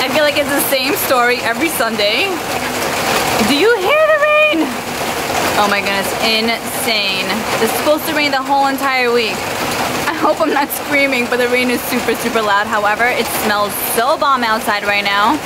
I feel like it's the same story every Sunday. Do you hear the rain? Oh my goodness, insane. It's supposed to rain the whole entire week. I hope I'm not screaming, but the rain is super, super loud. However, it smells so bomb outside right now.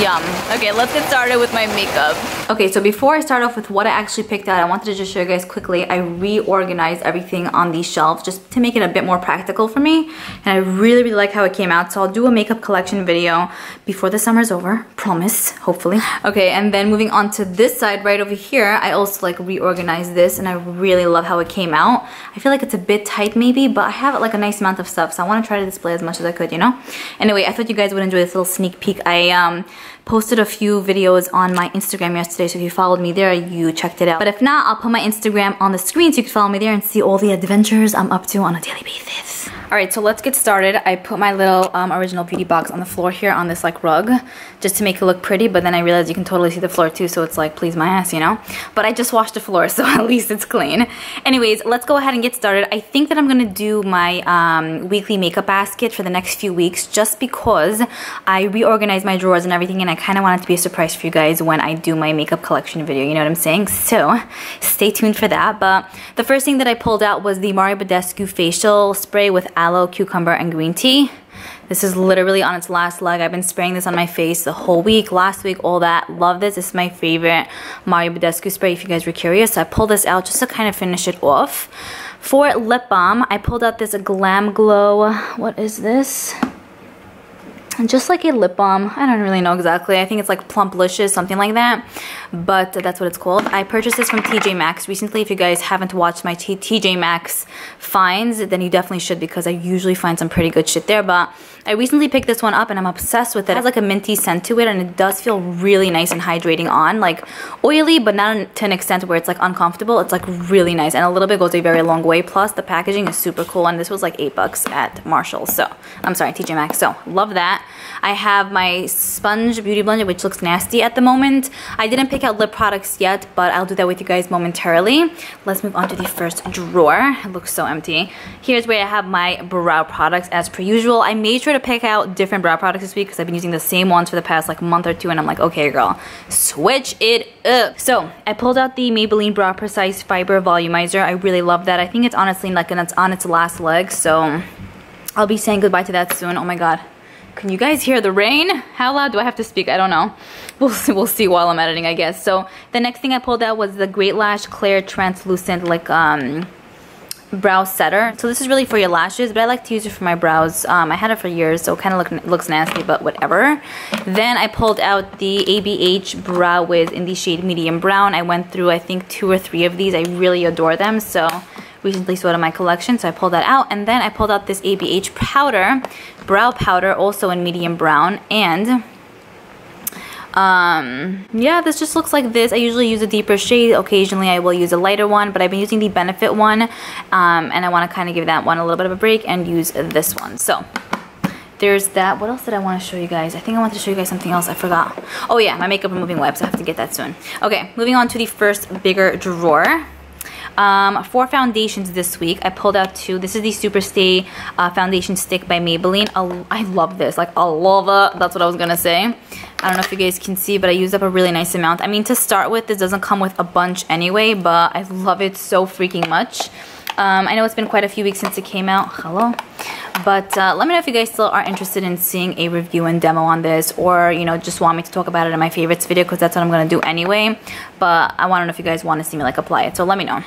Yum. Okay, let's get started with my makeup. Okay, so before I start off with what I actually picked out, I wanted to just show you guys quickly. I reorganized everything on these shelves just to make it a bit more practical for me. And I really, really like how it came out. So I'll do a makeup collection video before the summer's over. Promise, hopefully. Okay, and then moving on to this side right over here, I also like reorganized this and I really love how it came out. I feel like it's a bit tight maybe, but I have like a nice amount of stuff. So I want to try to display as much as I could, you know? Anyway, I thought you guys would enjoy this little sneak peek. I posted a few videos on my Instagram yesterday, so if you followed me there, you checked it out. But if not, I'll put my Instagram on the screen so you can follow me there and see all the adventures I'm up to on a daily basis. Alright, so let's get started. I put my little original beauty box on the floor here on this like rug just to make it look pretty, but then I realized you can totally see the floor too, so it's like, please my ass, you know? But I just washed the floor, so at least it's clean. Anyways, let's go ahead and get started. I think that I'm gonna do my weekly makeup basket for the next few weeks just because I reorganized my drawers and everything, and I kind of want it to be a surprise for you guys when I do my makeup collection video, you know what I'm saying? So stay tuned for that. But the first thing that I pulled out was the Mercier facial spray with aloe, cucumber, and green tea. This is literally on its last leg. I've been spraying this on my face the whole week, last week, all that. Love this. This is my favorite Mercier spray if you guys were curious. So I pulled this out just to kind of finish it off. For lip balm, I pulled out this Glam Glow. What is this? Just like a lip balm. I don't really know exactly. I think it's like Plumplicious, something like that. But that's what it's called. I purchased this from TJ Maxx recently. If you guys haven't watched my TJ Maxx finds, then you definitely should because I usually find some pretty good shit there. But I recently picked this one up and I'm obsessed with it. It has like a minty scent to it and it does feel really nice and hydrating on. Like oily, but not to an extent where it's like uncomfortable. It's like really nice and a little bit goes a very long way. Plus the packaging is super cool and this was like $8 at Marshall's. So, I'm sorry, TJ Maxx. So, love that. I have my sponge beauty blender, which looks nasty at the moment. I didn't pick out lip products yet, but I'll do that with you guys momentarily. Let's move on to the first drawer. It looks so empty. Here's where I have my brow products as per usual. I made sure to pick out different brow products this week because I've been using the same ones for the past like month or two, and I'm like, okay girl, switch it up. So I pulled out the Maybelline Brow Precise Fiber Volumizer. I really love that. I think it's honestly like it's on its last leg, so I'll be saying goodbye to that soon. Oh my god. Can you guys hear the rain? How loud do I have to speak? I don't know. We'll see while I'm editing, I guess. So the next thing I pulled out was the Great Lash Clear Translucent like brow setter. So this is really for your lashes, but I like to use it for my brows. I had it for years, so it kind of looks nasty, but whatever. Then I pulled out the ABH Brow Wiz in the shade Medium Brown. I went through I think 2 or 3 of these. I really adore them, so recently saw it in my collection, so I pulled that out. And then I pulled out this ABH powder, brow powder, also in medium brown. And yeah, this just looks like this. I usually use a deeper shade. Occasionally I will use a lighter one, but I've been using the Benefit one, and I want to kind of give that one a little bit of a break and use this one. So there's that. What else did I want to show you guys? I think I wanted to show you guys something else. I forgot. Oh yeah, my makeup removing wipes. I have to get that soon. Okay, moving on to the first bigger drawer. For foundations this week, I pulled out 2. This is the Superstay foundation stick by Maybelline. I love this. Like, I love it. That's what I was gonna say. I don't know if you guys can see, but I used up a really nice amount. I mean, to start with, this doesn't come with a bunch anyway, but I love it so freaking much. I know it's been quite a few weeks since it came out. Hello. But let me know if you guys still are interested in seeing a review and demo on this, or, you know, just want me to talk about it in my favorites video, because that's what I'm going to do anyway. But I want to know if you guys want to see me, like, apply it. So let me know.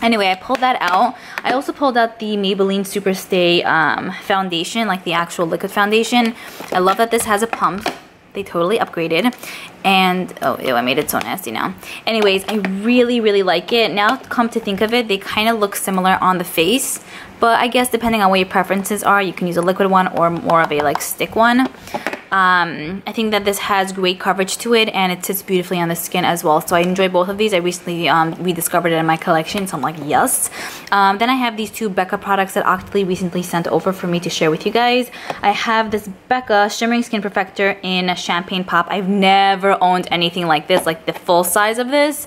Anyway, I pulled that out. I also pulled out the Maybelline Superstay foundation, like the actual liquid foundation. I love that this has a pump. They totally upgraded. And, oh, ew, I made it so nasty now. Anyways, I really, really like it. Now, come to think of it, they kind of look similar on the face. But I guess depending on what your preferences are, you can use a liquid one or more of a, like, stick one. I think that this has great coverage to it, and it sits beautifully on the skin as well. So I enjoy both of these. I recently rediscovered it in my collection, so I'm like, yes. Then I have these 2 BECCA products that Octoly recently sent over for me to share with you guys. I have this BECCA Shimmering Skin Perfector in Champagne Pop. I've never owned anything like this, like the full size of this.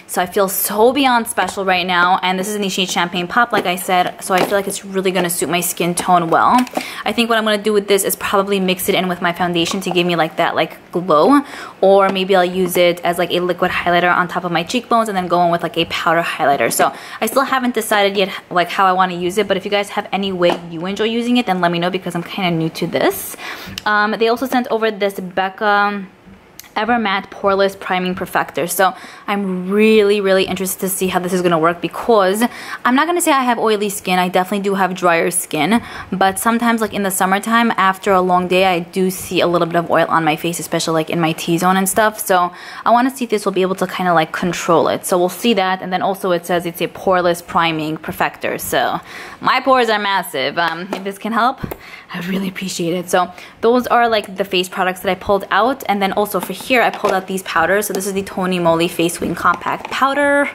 So I feel so beyond special right now, and this is in the shade Champagne Pop, like I said, so I feel like it's really going to suit my skin tone well. I think what I'm going to do with this is probably mix it in with my foundation to give me like that like glow, or maybe I'll use it as like a liquid highlighter on top of my cheekbones and then go in with like a powder highlighter. So I still haven't decided yet like how I want to use it, but if you guys have any way you enjoy using it, then let me know because I'm kind of new to this. They also sent over this BECCA Ever Matte Poreless Priming Perfector. So I'm really interested to see how this is going to work, because I'm not going to say I have oily skin. I definitely do have drier skin, but sometimes like in the summertime after a long day I do see a little bit of oil on my face, especially like in my T-zone and stuff. So I want to see if this will be able to kind of like control it. So we'll see that. And then also it says it's a poreless priming perfector, so my pores are massive. If this can help, I really appreciate it. So those are like the face products that I pulled out. And then also for here I pulled out these powders. So this is the Tony Moly Face Wing Compact Powder.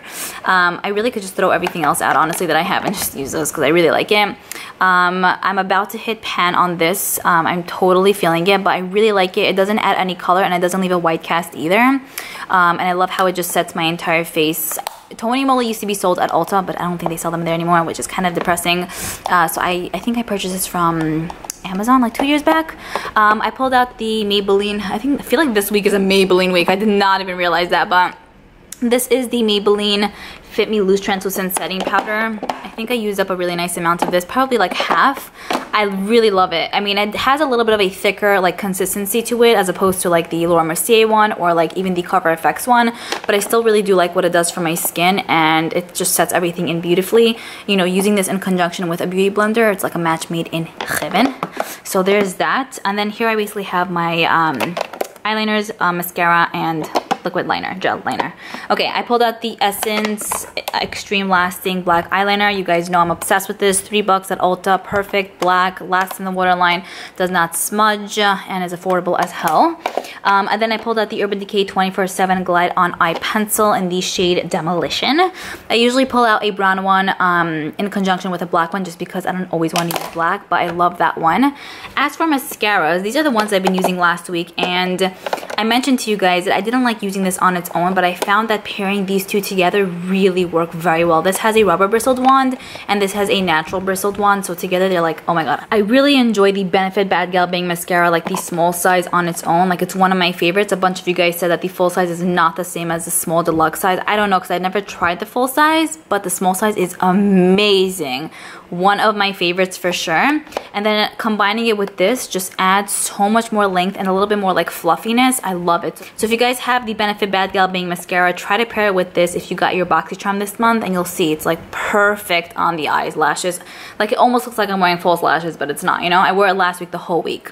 I really could just throw everything else out honestly that I have and just use those because I really like it. I'm about to hit pan on this. I'm totally feeling it, but I really like it. It doesn't add any color and it doesn't leave a white cast either. And I love how it just sets my entire face. Tony Moly used to be sold at Ulta, but I don't think they sell them there anymore, which is kind of depressing. So I think I purchased this from Amazon like 2 years back. I pulled out the Maybelline. I feel like this week is a Maybelline week. I did not even realize that, but this is the Maybelline Fit Me Loose Translucent Setting Powder. I think I used up a really nice amount of this, probably like half. I really love it. I mean, it has a little bit of a thicker like consistency to it as opposed to like the Laura Mercier one or like even the Cover FX one, but I still really do like what it does for my skin, and it just sets everything in beautifully. You know, using this in conjunction with a beauty blender, it's like a match made in heaven. So there's that. And then here I basically have my eyeliners, mascara, and liquid liner, gel liner. Okay, I pulled out the Essence Extreme Lasting Black Eyeliner. You guys know I'm obsessed with this. $3 at Ulta. Perfect, black, lasts in the waterline, does not smudge, and is affordable as hell. And then I pulled out the Urban Decay 24/7 Glide On Eye Pencil in the shade Demolition. I usually pull out a brown one in conjunction with a black one just because I don't always want to use black, but I love that one. As for mascaras, these are the ones I've been using last week, and I mentioned to you guys that I didn't like using this on its own, but I found that pairing these two together really work very well. This has a rubber bristled wand and this has a natural bristled wand, so together they're like, oh my god. I really enjoy the Benefit Bad Gal Bang mascara, like the small size on its own. Like, it's one of my favorites. A bunch of you guys said that the full size is not the same as the small deluxe size. I don't know because I never tried the full size, but the small size is amazing. One of my favorites for sure. And then combining it with this just adds so much more length and a little bit more like fluffiness. I love it. So if you guys have the Benefit Bad Gal Bang mascara, try to pair it with this if you got your BoxyCharm this month, and you'll see it's like perfect on the eyes, lashes. Like, it almost looks like I'm wearing false lashes, but it's not, you know? I wore it last week the whole week.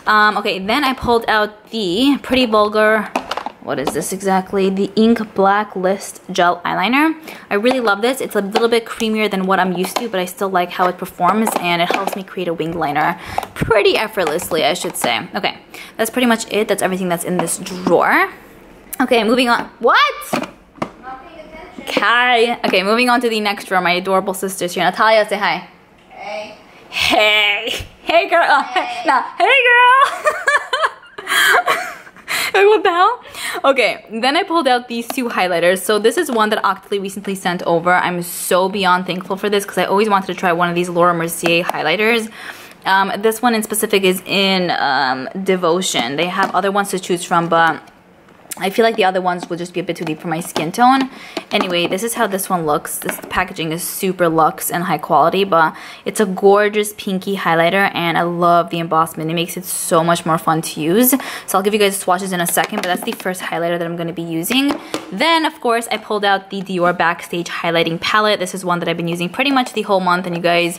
Okay, then I pulled out the Pretty Vulgar, what is this exactly? The Ink Black List Gel Eyeliner. I really love this. It's a little bit creamier than what I'm used to, but I still like how it performs, and it helps me create a winged liner pretty effortlessly, I should say. Okay, that's pretty much it. That's everything that's in this drawer. Okay, moving on. What? Hi. Okay, moving on to the next drawer. My adorable sisters here. Natalia, say hi. Hey. Hey. Hey, girl. Hey. No, hey, girl. Like, what the hell? Okay, then I pulled out these two highlighters. So this is one that Octoly recently sent over. I'm so beyond thankful for this because I always wanted to try one of these Laura Mercier highlighters. This one in specific is in Devotion. They have other ones to choose from, but I feel like the other ones will just be a bit too deep for my skin tone. Anyway, this is how this one looks. This packaging is super luxe and high quality, but it's a gorgeous pinky highlighter, and I love the embossment. It makes it so much more fun to use. So I'll give you guys swatches in a second, but that's the first highlighter that I'm going to be using. Then, of course, I pulled out the Dior Backstage Highlighting Palette. This is one that I've been using pretty much the whole month, and you guys,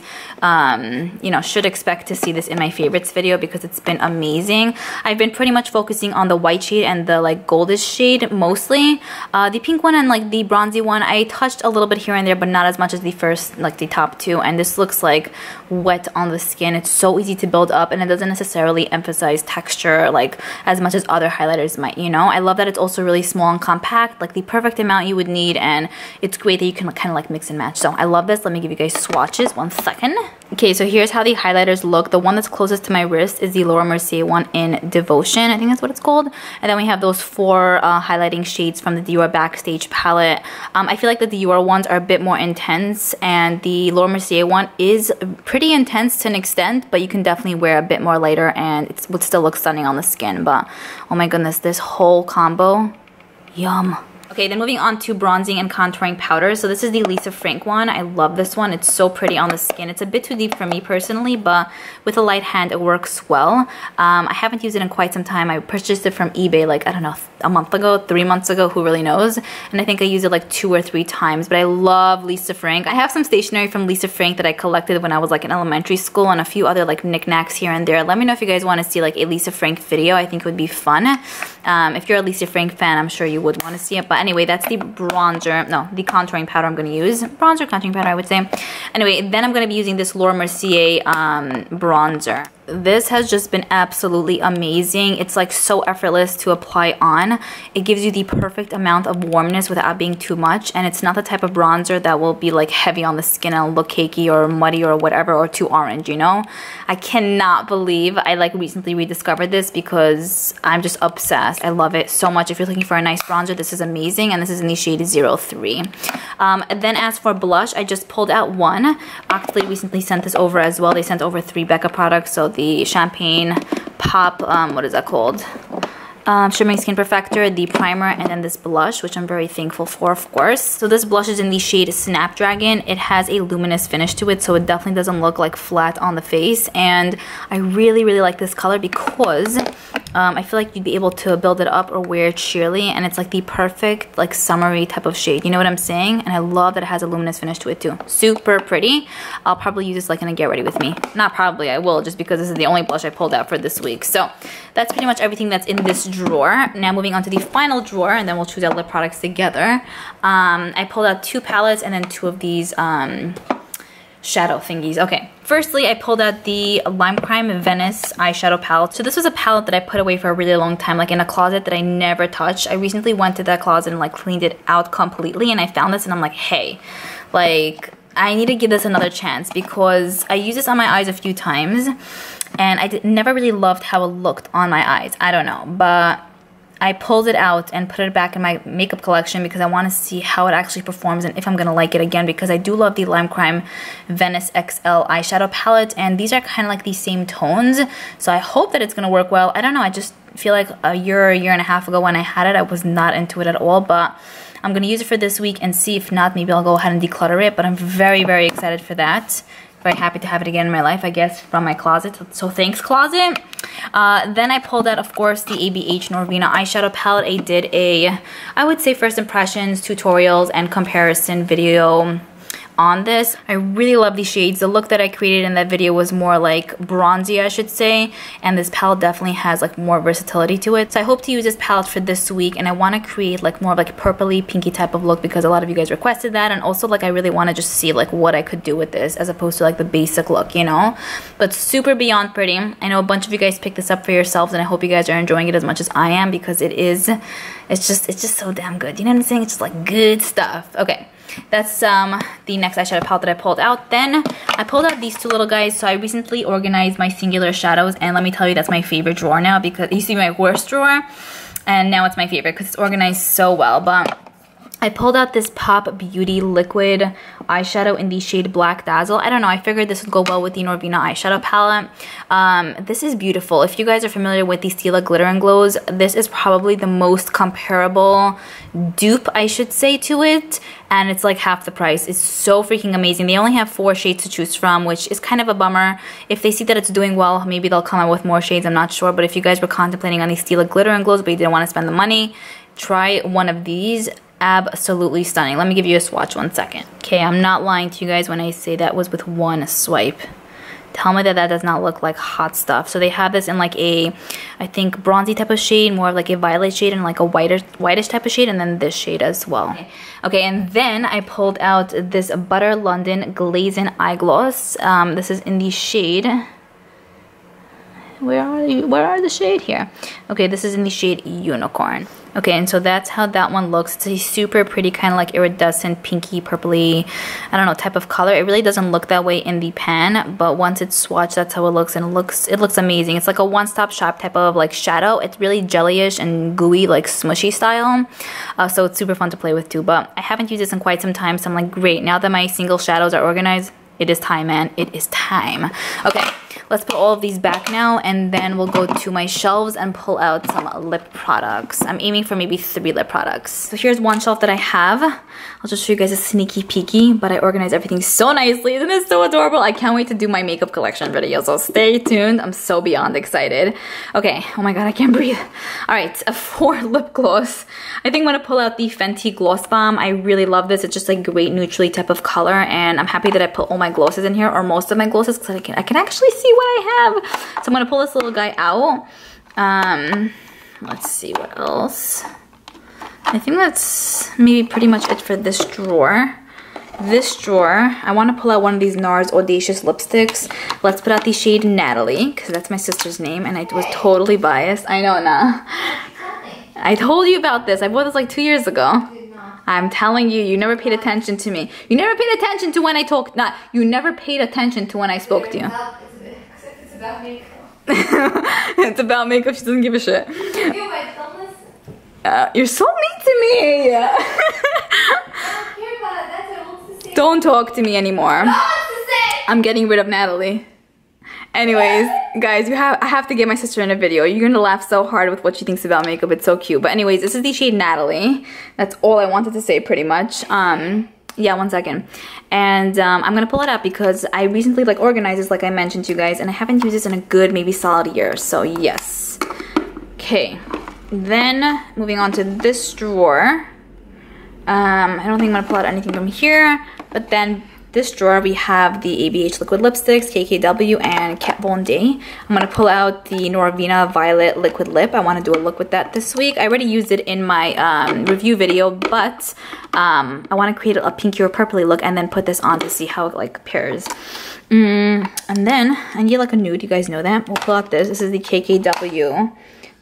you know, should expect to see this in my favorites video because it's been amazing. I've been pretty much focusing on the white shade and the like goldish shade mostly. The pink one and like the bronzy one, I touched a little bit here and there, but not as much as the first, like the top two. And this looks like wet on the skin. It's so easy to build up, and it doesn't necessarily emphasize texture like as much as other highlighters might, you know. I love that it's also really small and compact, like the perfect amount you would need, and it's great that you can kind of like mix and match. So I love this. Let me give you guys swatches. 1 second. Okay, so here's how the highlighters look. The one that's closest to my wrist is the Laura Mercier one in Devotion. I think that's what it's called. And then we have those 4 4 highlighting shades from the Liora Backstage palette. I feel like the Liora ones are a bit more intense, and the Laura Mercier one is pretty intense to an extent, but you can definitely wear a bit more lighter and it would still look stunning on the skin. But oh my goodness, this whole combo, yum. Okay, then moving on to bronzing and contouring powders. So this is the Lisa Frank one. I love this one. It's so pretty on the skin. It's a bit too deep for me personally, but with a light hand, it works well. I haven't used it in quite some time. I purchased it from eBay like, I don't know, a month ago, 3 months ago, who really knows? And I think I used it like 2 or 3 times, but I love Lisa Frank. I have some stationery from Lisa Frank that I collected when I was like in elementary school and a few other like knickknacks here and there. Let me know if you guys want to see like a Lisa Frank video. I think it would be fun. If you're a Lisa Frank fan, I'm sure you would want to see it. But anyway, that's the bronzer, no, the contouring powder I'm going to use. Bronzer, contouring powder, I would say. Anyway, then I'm going to be using this Laura Mercier bronzer. This has just been absolutely amazing. It's like so effortless to apply on. It gives you the perfect amount of warmness without being too much, and it's not the type of bronzer that will be like heavy on the skin and look cakey or muddy or whatever, or too orange, you know? I cannot believe I like recently rediscovered this because I'm just obsessed. I love it so much. If you're looking for a nice bronzer, this is amazing, and this is in the shade 03. Then as for blush, I just pulled out one. Actually recently sent this over as well. They sent over 3 BECCA products, so the Champagne Pop, what is that called? Shimmering Skin Perfector, the primer, and then this blush, which I'm very thankful for, of course. So this blush is in the shade Snapdragon. It has a luminous finish to it, so it definitely doesn't look like flat on the face. And I really, really like this color because I feel like you'd be able to build it up or wear it sheerly, and it's like the perfect like summery type of shade. You know what I'm saying? And I love that it has a luminous finish to it too. Super pretty. I'll probably use this like in a get ready with me. Not probably, I will, just because this is the only blush I pulled out for this week. So that's pretty much everything that's in this drawer. Now moving on to the final drawer, and then we'll choose our lip products together. I pulled out 2 palettes and then 2 of these shadow thingies. Okay, firstly I pulled out the Lime Crime Venice eyeshadow palette. So this was a palette that I put away for a really long time, like in a closet that I never touched. I recently went to that closet and like cleaned it out completely, and I found this and I'm like, hey, like I need to give this another chance because I used this on my eyes a few times and I never really loved how it looked on my eyes. I don't know, but I pulled it out and put it back in my makeup collection because I want to see how it actually performs and if I'm going to like it again, because I do love the Lime Crime Venice XL eyeshadow palette, and these are kind of like the same tones, so I hope that it's going to work well. I don't know, I just feel like a year and a half ago when I had it, I was not into it at all, but I'm going to use it for this week and see if not, maybe I'll go ahead and declutter it, but I'm very, very excited for that. Very happy to have it again in my life, I guess, from my closet. So thanks, closet. Then I pulled out, of course, the ABH Norvina eyeshadow palette. I did a, I would say, first impressions, tutorials, and comparison video on this. I really love these shades. The look that I created in that video was more like bronzy, I should say, and this palette definitely has like more versatility to it. So I hope to use this palette for this week, and I want to create like more of like purpley pinky type of look because a lot of you guys requested that, and also like I really want to just see like what I could do with this as opposed to like the basic look, you know. But super beyond pretty. I know a bunch of you guys picked this up for yourselves, and I hope you guys are enjoying it as much as I am because it's just so damn good. You know what I'm saying? It's just like good stuff. Okay. That's the next eyeshadow palette that I pulled out. Then I pulled out these 2 little guys. So I recently organized my singular shadows, and let me tell you, that's my favorite drawer now because you see my worst drawer, and now it's my favorite because it's organized so well. But I pulled out this Pop Beauty liquid eyeshadow in the shade Black Dazzle. I don't know, I figured this would go well with the Norvina eyeshadow palette. This is beautiful. If you guys are familiar with the Stila Glitter and Glows, this is probably the most comparable dupe, I should say, to it. And it's like half the price. It's so freaking amazing. They only have 4 shades to choose from, which is kind of a bummer. If they see that it's doing well, maybe they'll come out with more shades, I'm not sure. But if you guys were contemplating on the Stila Glitter and Glows but you didn't want to spend the money, try one of these. Absolutely stunning. Let me give you a swatch 1 second. Okay, I'm not lying to you guys when I say that was with 1 swipe. Tell me that that does not look like hot stuff. So they have this in like a, I think, bronzy type of shade, more of like a violet shade, and like a whitish type of shade, and then this shade as well. Okay, and then I pulled out this Butter London Glazing Eye Gloss. This is in the shade, Where are you? Where are the shade here? Okay, this is in the shade Unicorn. Okay, and so that's how that one looks. It's a super pretty kind of like iridescent, pinky, purpley, I don't know, type of color. It really doesn't look that way in the pan, but once it's swatched, that's how it looks, and it looks amazing. It's like a one-stop shop type of like shadow. It's really jellyish and gooey, like smushy style. So it's super fun to play with too. But I haven't used this in quite some time, so I'm like, great. Now that my single shadows are organized, it is time, man. It is time. Okay, let's put all of these back now, and then we'll go to my shelves and pull out some lip products. I'm aiming for maybe 3 lip products. So here's one shelf that I have. I'll just show you guys a sneaky peeky, but I organized everything so nicely. Isn't this so adorable? I can't wait to do my makeup collection video, so stay tuned. I'm so beyond excited. Okay, oh my god, I can't breathe. All right, 4 lip gloss. I think I'm gonna pull out the Fenty Gloss Bomb. I really love this. It's just like great neutrally type of color, and I'm happy that I put all my glosses in here, or most of my glosses, because I can actually see what I have. So I'm gonna pull this little guy out. Let's see what else. I think that's maybe pretty much it for this drawer. This drawer, I want to pull out one of these NARS Audacious lipsticks. Let's put out the shade Natalie, because that's my sister's name, and I was totally biased. I know, nah. I told you about this. I bought this like 2 years ago. I'm telling you, you never paid attention to me. You never paid attention to when I talked. You never paid attention to when I spoke to you. It's about makeup. It's about makeup. She doesn't give a shit. You're so mean to me. I don't care about it. That's what I want to say. Don't talk to me anymore. I want to say. I'm getting rid of Natalie. Anyways, guys, I have to get my sister in a video. You're gonna laugh so hard with what she thinks about makeup. It's so cute. But anyways, this is the shade Natalie. That's all I wanted to say pretty much. Yeah, 1 second. And I'm gonna pull it out because I recently like organized this, like I mentioned to you guys, and I haven't used this in a good maybe solid year. So yes. Okay. Then moving on to this drawer. I don't think I'm gonna pull out anything from here, but then this drawer we have the ABH liquid lipsticks, KKW, and Kat Von D. I'm gonna pull out the Norvina Violet liquid lip. I want to do a look with that this week. I already used it in my review video, but I want to create a pinky or purpley look and then put this on to see how it like pairs. And then I need like a nude. You guys know that. We'll pull out this. This is the KKW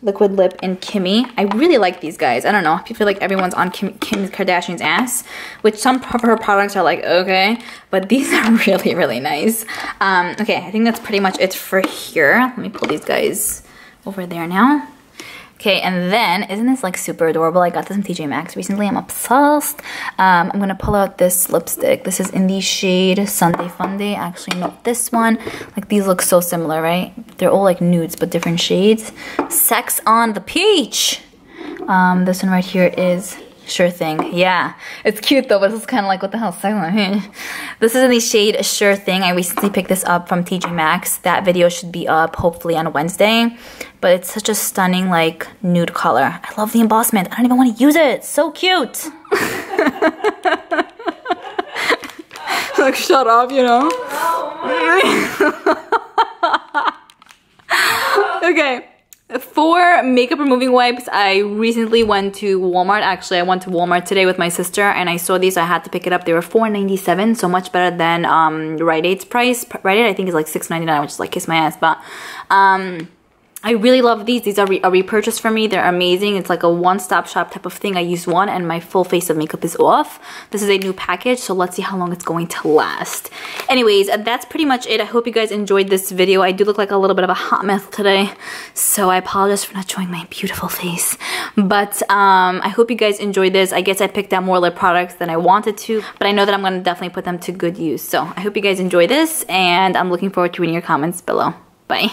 liquid lip in Kimmy. I really like these guys. I don't know. I feel like everyone's on Kim Kardashian's ass, which some of her products are like, okay, but these are really, really nice. Okay, I think that's pretty much it for here. Let me pull these guys over there now. Okay, and then, isn't this like super adorable? I got this from TJ Maxx recently. I'm obsessed. I'm gonna pull out this lipstick. This is in the shade Sunday Funday. Actually, no, this one. Like, these look so similar, right? They're all like nudes, but different shades. Sex on the Peach. This one right here is Sure Thing. Yeah, it's cute though, but this is kind of like, what the hell, sex on the Peach? This is in the shade Sure Thing. I recently picked this up from TJ Maxx. That video should be up hopefully on Wednesday. But it's such a stunning, like, nude color. I love the embossment. I don't even want to use it. It's so cute. Like, shut up, you know? Okay. For makeup removing wipes, I recently went to Walmart. Actually, I went to Walmart today with my sister, and I saw these. So I had to pick it up. They were $4.97, so much better than Rite Aid's price. Rite Aid, I think, is like $6.99, which is like kiss my ass. But I really love these. These are a repurchase for me. They're amazing. It's like a one-stop shop type of thing. I used one and my full face of makeup is off. This is a new package, so let's see how long it's going to last. Anyways, that's pretty much it. I hope you guys enjoyed this video. I do look like a little bit of a hot mess today, so I apologize for not showing my beautiful face. But I hope you guys enjoyed this. I guess I picked out more lip products than I wanted to, but I know that I'm going to definitely put them to good use. So I hope you guys enjoy this, and I'm looking forward to reading your comments below. Bye.